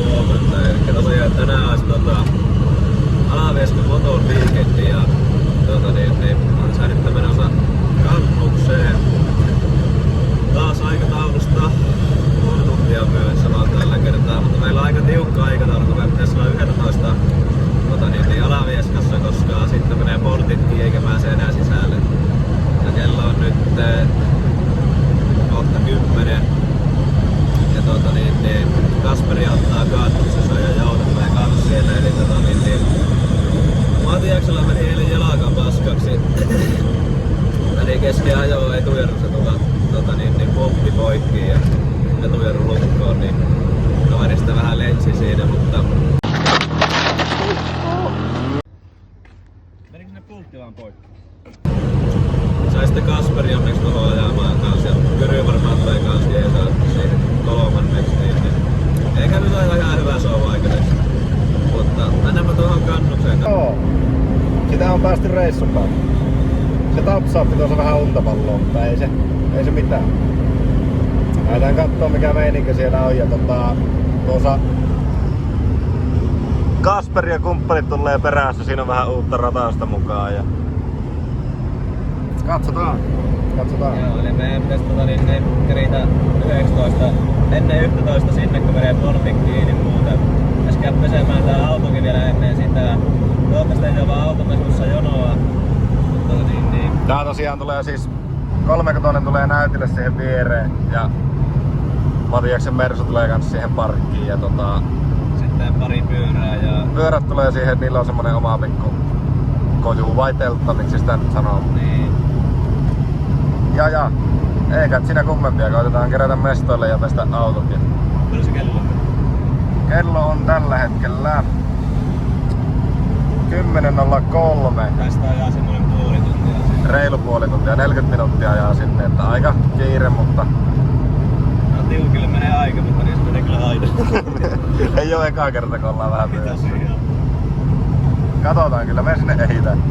huomenta. Eli tosiaan tänään olisi Alavieskan Motor Weekend ja on nyt menossa Kannukseen. Taas aikataulusta puoli tuntia myöhässä vaan tällä kertaa, mutta meillä on aika tiukka aikataulu, kun me pitäisi olla 11 Alavieskassa, koska sitten menee portitkin eikä pääse enää sisälle. Ja kello on nyt kohta 10. Ja Kasperi ottaa Kannuksessa ja Joona tulee kanssa siellä. Eli Matiaksella meni eilen jalka paskaksi. Meni kesken ajoon etujarrussa pompi poikki ja etujarru lukkoon, niin kaverista vähän lensi siinä, mutta menikö sinne pultti vaan poikki? Sai sitten Kasperi onneksi tuohon ajamaan kanssa ja Kyry varmaan tulee kanssa jeesaa siihen kolmanneksi, niin eikä nyt aina ihan hyvä show aikaiseksi. Mutta mennäänpä tuohon Kannukseen. Joo, sitä on päästy reissukaan. Se tapsaatti tuossa vähän untapalloa, mutta ei se mitään. Lähdetään kattoo mikä meininki siellä on ja tuossa Kasperi ja kumppanit tulee perässä, siinä on vähän uutta ratausta mukaan ja katsotaan. Joo, eli meidän pitäisi keritä 19, ennen 11 sinne kun menee portin kiinni muuten. Pitäisi käydä pesemään tää autokin vielä ennen sitä. Toivottavasti ei ole vaan autopesussa jonoa. Tää tosiaan tulee siis 3-kotoinen tulee näytille siihen viereen ja Matiaksen Mersu tulee kans siihen parkkiin ja sitten pari pyörää ja pyörät tulee siihen, niillä on semmonen oma pikku koju vai teltta, miksi sitä nyt sanoo. niin. Ja eikä siinä kummempia, koitetaan kerätä mestoille ja pestä autot. Paljon se kello on? Kello on tällä hetkellä 10.03. Tästä ajaa semmoinen puoli tuntia. Reilu puoli tuntia, 40 minuuttia ajaa sinne, että aika kiire, mutta No tiukille menee aika, mutta niin se menee kyllä aina. ei oo ekaa kerta, kun ollaan vähän myöhässä. Mitä siinä? Katsotaan, kyllä me sinne ehitään.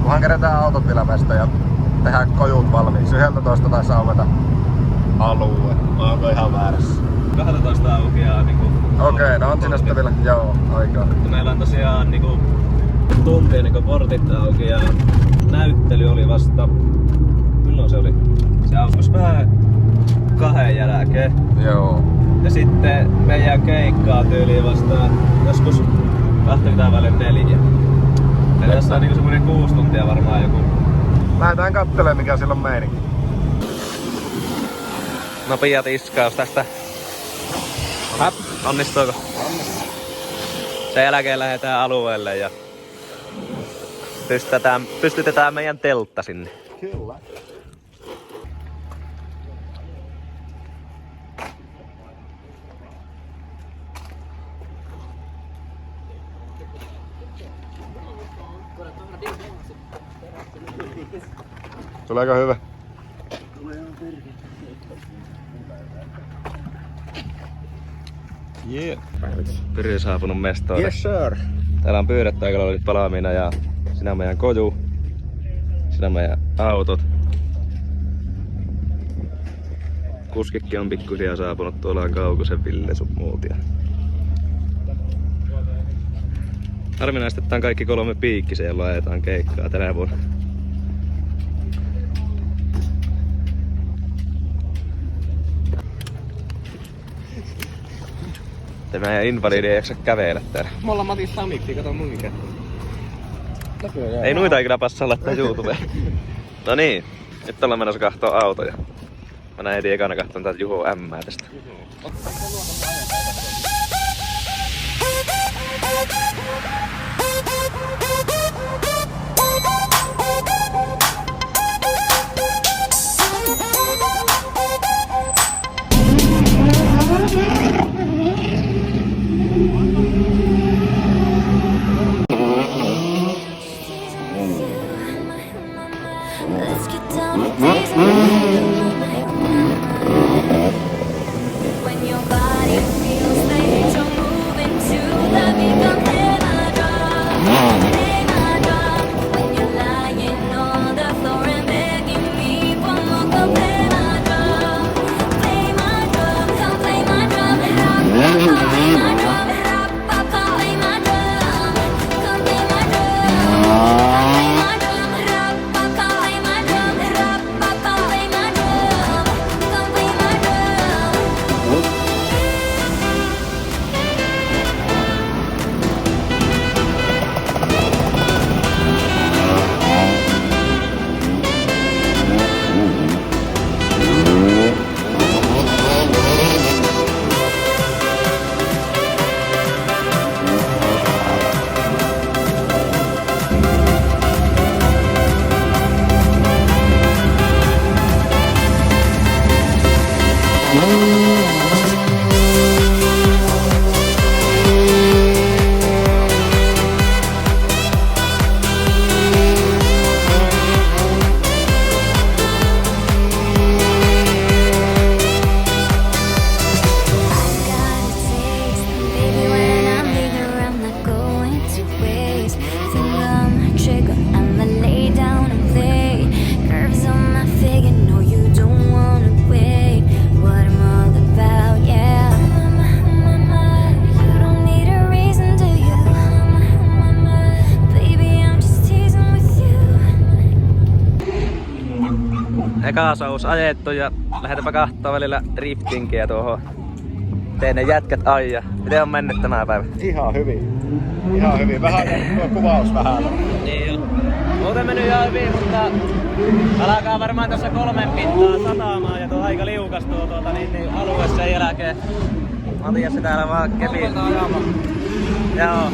Kunhan kerätään autot vielä mestä ja tehdään kojut valmiiksi. 11 taisi aueta alue. Onko ihan väärässä? 12 aukeaa niinku. Okei, no on siinä sitten vielä, joo, aikaa. Meillä on tosiaan niinku tunti ennen kuin portit auki ja näyttely oli vasta. Milloin se oli? Se aukesi vähän 2 jälkeen. Joo. Ja sitten meidän keikkaa tyyliin vasta joskus 24. Eli tässä on niinku semmonen 6 tuntia varmaan joku. Lähdetään kattelemaan mikä siellä on meininki. Nopea tiskaus tästä. Onnistuuko? Sen jälkeen lähdetään alueelle ja pystytetään meidän teltta sinne. Kyllä. Tuleeko hyvä? Yeah. Pyry saapunut mestoille. Yes sir. Täällä on pyydetty aika lailla nyt palaamina ja siinä on meidän koju. Siinä on meidän autot. Kuskikki on pikkusia saapunut, tuolla on Kaukosen Ville sun muut. Harvinaistetaan kaikki 3 piikkisen, jolla ajetaan keikkaa tänä vuonna. Tämä meidän invalidi ei jaksa kävellä täällä. Me ollaan Matin Samiksi, kato mikä. Ei noita ei kyllä passaa laittaa YouTubeen. No niin, nyt ollaan menossa kahtoo autoja. Mä näin heti ekana kahtoon täältä Juho Ämmää tästä. Let's get down to business. When your body feels Eka sous ajettu ja lähdetään kahtoo välillä driftingiä tuohon. Tein ne jätkät aija. Miten on mennyt tämä päivä? Ihan hyvin. Ihan hyvin. Vähän tuo kuvaus vähän. Niin jo. Muuten mennyt ihan hyvin, mutta alkaa varmaan tuossa 3 pintaa sataamaan ja tuo aika liukas tuo niin alue sen jälkeen. Matias se täällä vaan kepi. Joo.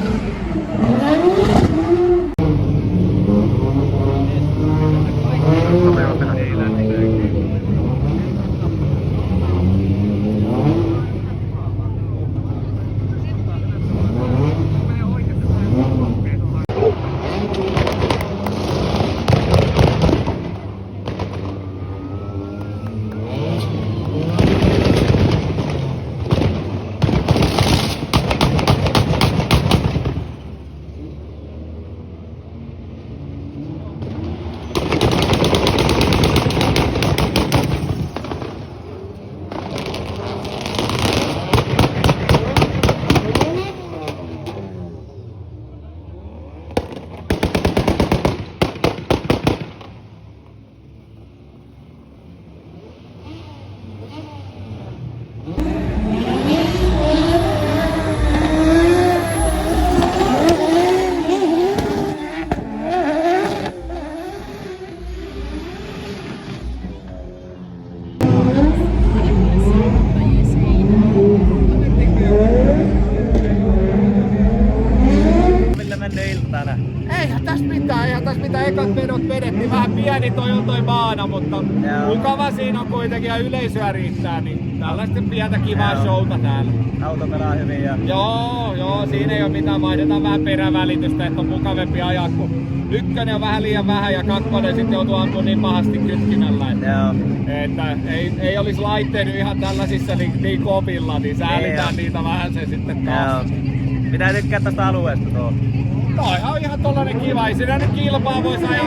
Eihän tässä mitään. Ekat vedot vedettiin. Vähän pieni toi baana, mutta mukava siinä on kuitenkin ja yleisöä riittää. Niin tällaista pientä kivaa showta täällä. Auto pelaa hyvin ja... Joo, siinä ei oo mitään. Vaihdetaan vähän perävälitystä, että on mukavempi ajaa, kun ykkönen on vähän liian vähän ja kakkonen sitten joutuu ampumaan niin pahasti kytkimällä. Että ei olisi laitteet ihan tällaisissa niin kovilla, niin säälitään niitä vähän se sitten taas. Mitä tykkää tästä alueesta tuo? Toi on ihan tollanen kiva, ei siinä nyt kilpaa voisi ajaa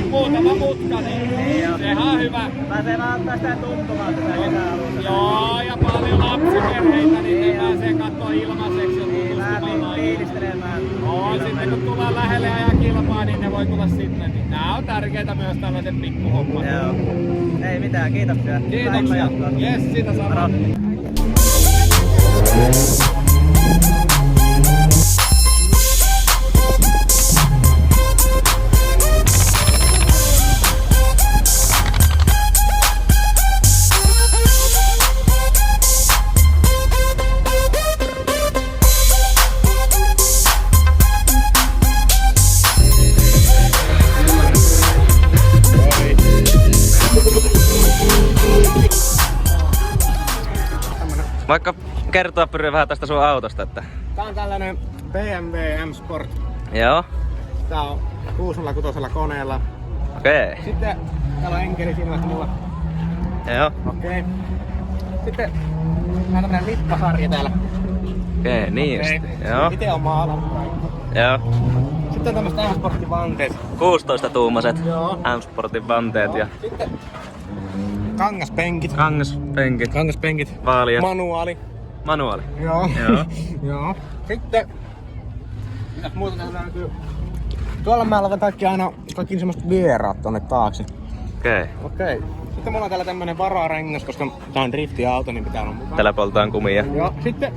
muutama mutka, niin sehän on hyvä. Pääsee vaan ottaa sitä tuntumaan tätä kesäalusta. Joo, ja paljon lapsiperheitä, niin ne pääsee kattoo ilmaiseksi. Niin, vähän fiilistelemään. Sitten kun tullaan lähelle ajaa kilpaa, niin ne voi tulla sinne. Niin nää on tärkeitä myös tällaiset pikkuhommat. Joo. Ei mitään, kiitoksia. Kiitoksia. Jes, siitä saadaan. Vaikka kertoa Pyry vähän tästä sun autosta, että... Tää on tällainen BMW M-Sport. Joo. Tää on 606 koneella. Okei. Sitten täällä on enkelisilmät mulla. Joo. Okei. Sitten tää on tämmönen lippasarja täällä. Okei, niin just. Joo. Itse on maalannut kaikki. Joo. Sitten on tämmöset M-Sportin vanteet. 16-tuumaiset Joo. M-Sportin vanteet ja... Sitten kangaspenkit. Kangaspenkit. Vaalia. Manuaali. Joo. Joo. Joo. Sitten... Mitäs muuta täällä näkyy? Tuolla mä laitan kaikki semmoset vieraat tonne taakse. Okei. Sitten mulla on täällä tämmönen vararengas, koska tää on driftiauto, niin pitää olla mukaan. Täällä poltaan kumia. Joo. Sitten...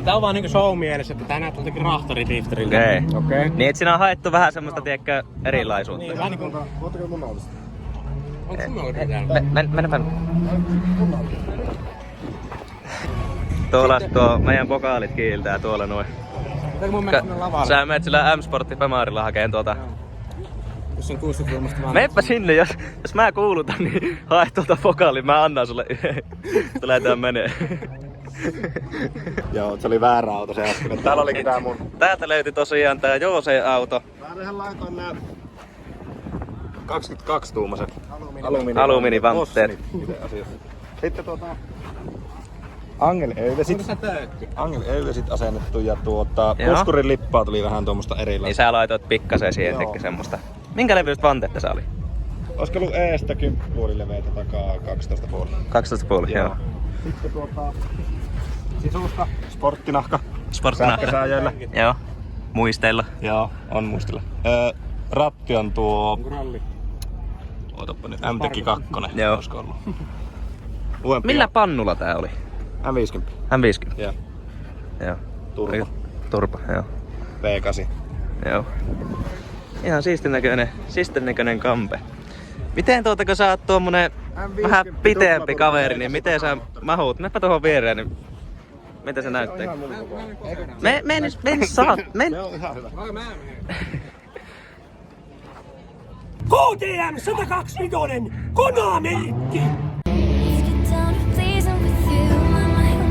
Tää on vaan niinku show mielessä, että tää näyttää jotenkin rahtaridrifteriltä. Okei. Niin et siinä on haettu vähän semmoista, tiedätkö, erilaisuutta. Niin, vähän niinku... Ootako mun autosta? Onko sun autosta täällä? Mennä. Tuolla tuo meidän pokaalit kiiltää tuolla noin. Pitääkö mun mennä sinne lavalle? Sä menet sillä M-Sportti Pemarilla hakeen tuota Jos on 60 tuumasta vaan. Meppä sinne, jos mä kuulutan, niin hae tuolta vokaalin, mä annan sulle yhden. Lähdetään menee. Joo, se oli väärä auto se äsken. Täällä olikin tää mun. Täältä löytyi tosiaan tää Jooseen auto. Mä ihan laitoin nää 22-tuumaset Alumiinivantteet. Sitten Angel Öyvesit asennettu ja puskurin lippaa tuli vähän tuommoista erilaista. Niin sä laitoit pikkasen siihen teki semmoista. Minkä levyistä vantetta se oli? Olisiko ollut eestä 10,5 leveitä takaa 12,5. 12,5, joo. Sitten sisusta sporttinahka. Sähkösääjöillä. Joo. Muisteilla. Joo, on muistilla. Ratti on tuo... Ootappa nyt, MTEK 2. Joo. Olisiko ollut? Uudempi. Millä pannulla tää oli? M50. M50. Joo. Joo. Turpa. Turpa, joo. V8. Joo. Ihan siistin näköinen kampe. Miten kun sä oot tuommoinen vähän pitempi kaveri, niin miten sä mahut? Mennäpä tuohon viereen, niin miten se näyttää? Me saat. Se on ihan hyvä. KTM 125 Konamerkki! Let's get down to pleasing with you, my mind.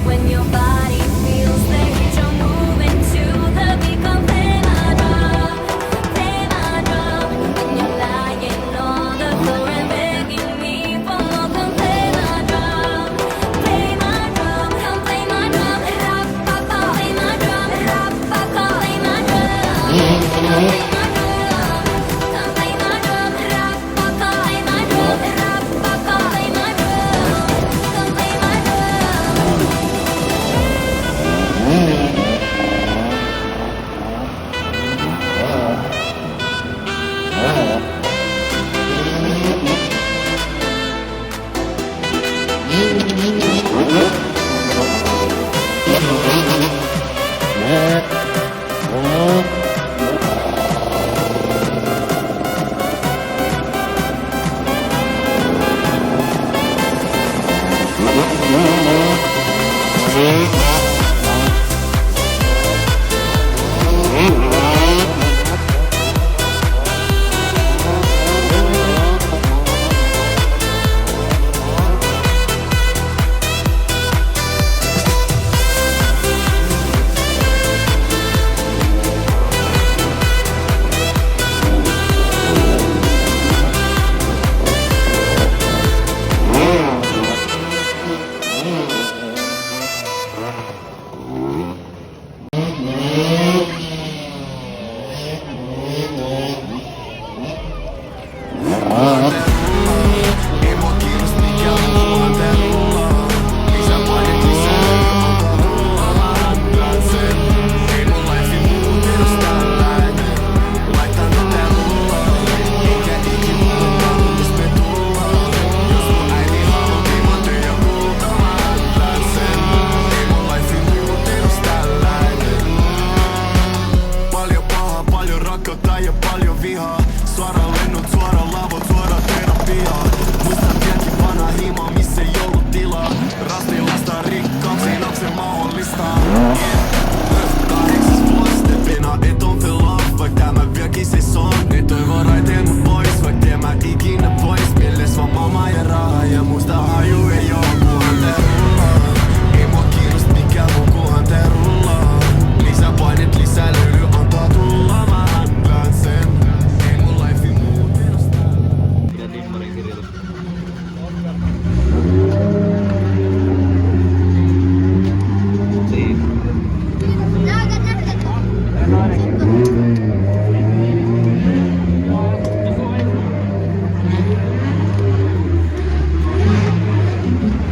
When your body feels that you're moving to the beat of play my drum. When you're lying on the floor and begging me for more, come play my drum. Come play my drum. Play my drum. Play my drum.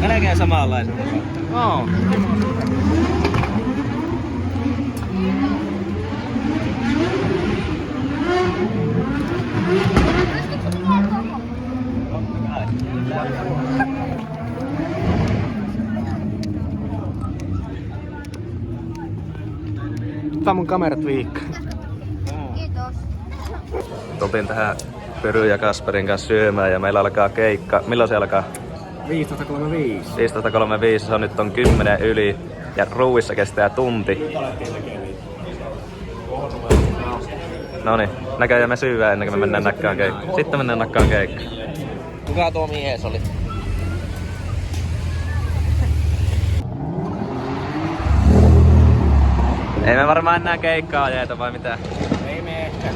Melkein samanlaiset. Oo. Tää mun kamerat viikko. Kiitos. Tultiin tähän Pyry ja Kasperin kanssa syömään ja meillä alkaa keikka. Milloin se alkaa? 15.35. 15.35, se on nyt on 10 yli ja ruuissa kestää tunti. Noniin, näköjään me syyvää ennen kuin me mennään nakkaan keikkaan. Sitten mennään nakkaan keikkaan. Kuka tuo mies oli? Ei me varmaan enää keikkaa ajeta vai mitä? Ei me ehkä.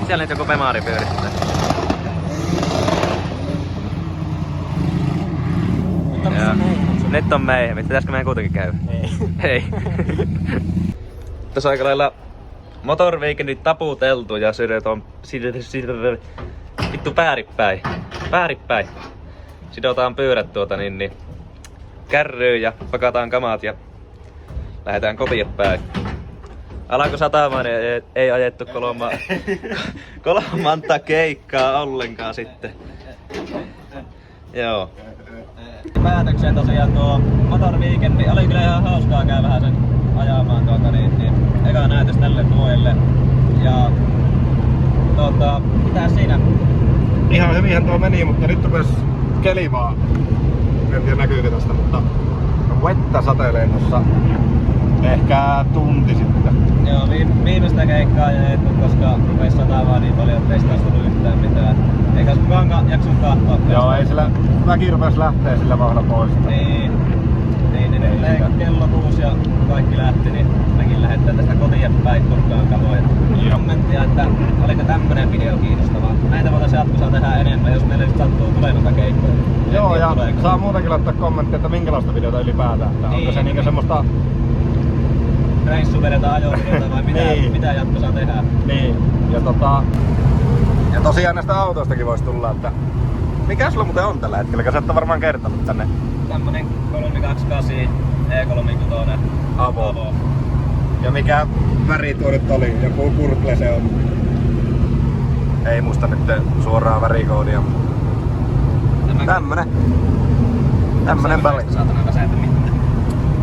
Siellä nyt joku pemaari pyörittää. Joo. Nyt on meihin. Pitäisikö meidän kuitenkin käydä? Ei. Ei. Tässä on aika lailla motorweekendit taputeltu ja vittu pääripäin. Pääripäin. Sidotaan pyörät kärryyn ja pakataan kamat ja lähdetään kotiin päin. Alako satamaan, niin ei ajettu kolmanta keikkaa ollenkaan sitten. Joo. Päätökseen tosiaan tuo motorweekendi. Oli kyllä ihan hauskaa käydä vähän sen ajamaan eka näytös tälle vuodelle. Ja mitä siinä? Ihan hyvinhän tuo meni, mutta nyt rupes keli vaan. En tiedä näkyykö tästä, mutta vettä sateilee tossa ehkä tunti sitten. Joo, viimeistä keikkaa ei ajettu, koska rupesi sataamaan niin paljon, ettei sitä olisi tullut yhtään mitään. Eikä kukaan jaksanut katsoa. Joo, ei sillä väki rupes lähtee sillä vahda pois. Niin, kello 6 ja kaikki lähti, niin mekin lähdetään tästä kotiin päin Turkaan kavoja. Kommenttia, että oliko tämmönen video kiinnostava. Näitä voitaisiin jatkossa tehdä enemmän, jos meille sattuu tulevilta keikkoja. Joo, ja saa muutenkin laittaa kommenttia, että minkälaista videota ylipäätään. Että niin, onko se niinkö semmoista... Reissu vedetään ajovideota vai mitä jatkossa tehdään. Niin, ja tosiaan näistä autoistakin voisi tulla, että... Mikä sulla muuten on tällä hetkellä? Sä et ole varmaan kertonut tänne. Tämmönen 328 E36 Avo. Ja mikä väri tuo nyt oli? Joku purple se on. Ei muista nyt suoraan värikoodia. Tämmönen väli. Saatana väsäytä mitään.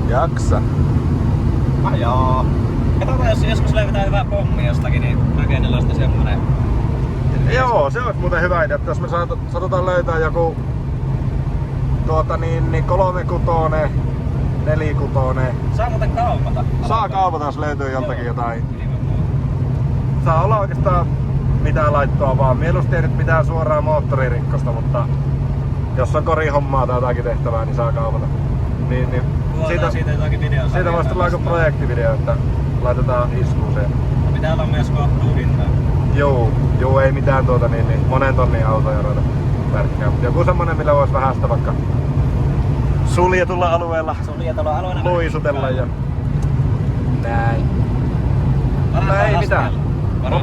Jaksa. Joo. Katsotaan, jos joskus löydetään hyvää pommi jostakin, niin rakennellaan sitten semmonen. Joo, se olisi muuten hyvä idea, että jos me satutaan löytää joku 36, 46. Saa muuten kaupata. Saa kaupata, jos löytyy joltakin jotain. Saa olla oikeastaan mitään laittoa vaan. Mieluusti ei nyt mitään suoraa moottoririkkosta, mutta jos on korihommaa tai jotakin tehtävää, niin saa kaupata. Niin, siitä jotakin videoa. siitä voisi tulla joku projektivideo, että laitetaan iskuun se. Pitää olla myös kohtuuhintaa. Joo, ei mitään monen tonnin autoja ruveta värkkää. Mutta joku semmonen, millä voisi vähän sitä vaikka suljetulla alueella luisutella ja näin. Varataan ei mitään. Varo.